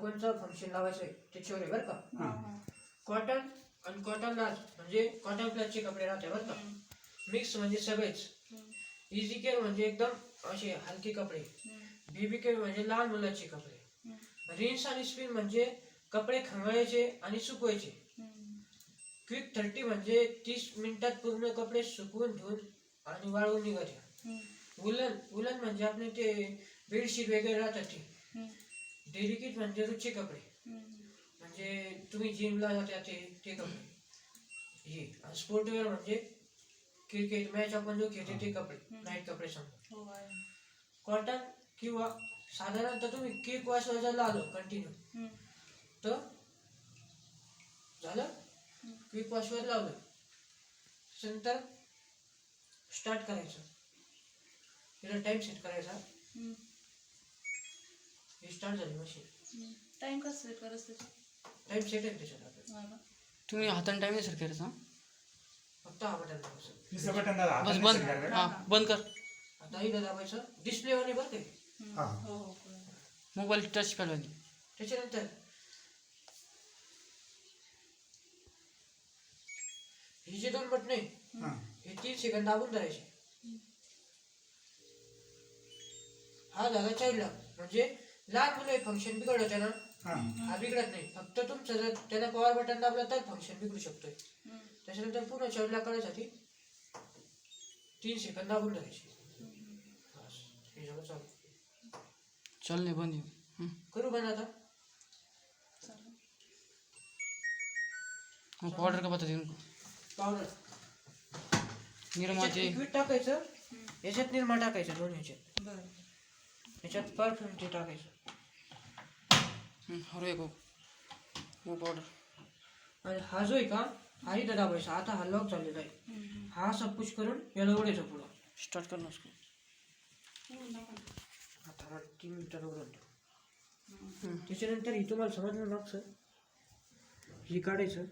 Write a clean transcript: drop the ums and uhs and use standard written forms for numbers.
कोणतं फंक्शन लावायचं आहे त्याच्यावर आहे बरं का. हा. कॉटन आणि कॉटन लाच म्हणजे कॉटन प्लसचे कपडे राहते बरं का. मिक्स म्हणजे सगळेच. इझी केअर म्हणजे एकदम असे हलके कपडे. बेबी केअर म्हणजे लहान मुलाचे कपडे. रिन्स आणि स्पिन म्हणजे कपडे खंगाळायचे आणि सुकवायचे. क्विक 30 म्हणजे 30 मिनिटात पूर्ण कपडे सुकवून धुवून आणि वाळवून निघायचे. वुलन म्हणजे आपले ते बेडशीट वगैरे राहतात ते. डेलिकेट म्हणजे रोजचे कपडे म्हणजे तुम्ही जिमला जाता ते कपडे. हे स्पोर्टवेअर म्हणजे क्रिकेट मॅच आपण जो खेळतो ते कपडे, नाईट कपडे सांगतो. कॉटन किंवा साधारणतः तुम्ही केक वाजवायला आलो कंटिन्यू तर झालं. क्विक वॉशवर लावलं नंतर स्टार्ट करायचं. तिला टाइम सेट करायचा. हे स्टार्ट झाली मशीन. टाइम कसं सेट करायचं? टाइम सेट आहे त्याच्यात. तुम्ही हाताने टाइम नाही सर करायचा. फक्त हा बटन दाबायचं. तिसरं बटन दादा बस बंद. हा बंद कर. आता इथं दाबायचं. डिस्प्लेवर नाही बरं ते. मोबाईल टच पॅड वाली. त्याच्यानंतर ही जे 2 बटन आहे हे 3 सेकंद दाबून धरायचे. हा झाला चाइल्ड लॉक म्हणजे लहान मुलं फंक्शन बिघडलं त्यानं. हा बिघडत नाही. फक्त तुमचं जर त्याला पॉवर बटन दाबलं तर फंक्शन बिघडू शकतोय. त्याच्यानंतर पूर्ण चाइल्ड लॉक करायसाठी 3 सेकंद दाबून धरायचे. हे झालं चालू. चल नाही बंद येऊ. करू बंद आता. पावडर का पता देऊन पावडर निर्माचे लिक्विड टाकायचं. याच्यात निर्मा टाकायचं. 2 ह्याच्यात. याच्यात परफ्यूम ते टाकायचं. हरो एक वो पावडर. आणि हा जो आहे का हा इथं दाबायचा. आता हा लॉक झालेला आहे. हा असा पुश करून याला उडायचं पुढं. स्टार्ट करना उसको. आता 3 मिनिटात उडून ठेव. त्याच्यानंतर ही तुम्हाला समजलं लॉक सर. ही काढायचं.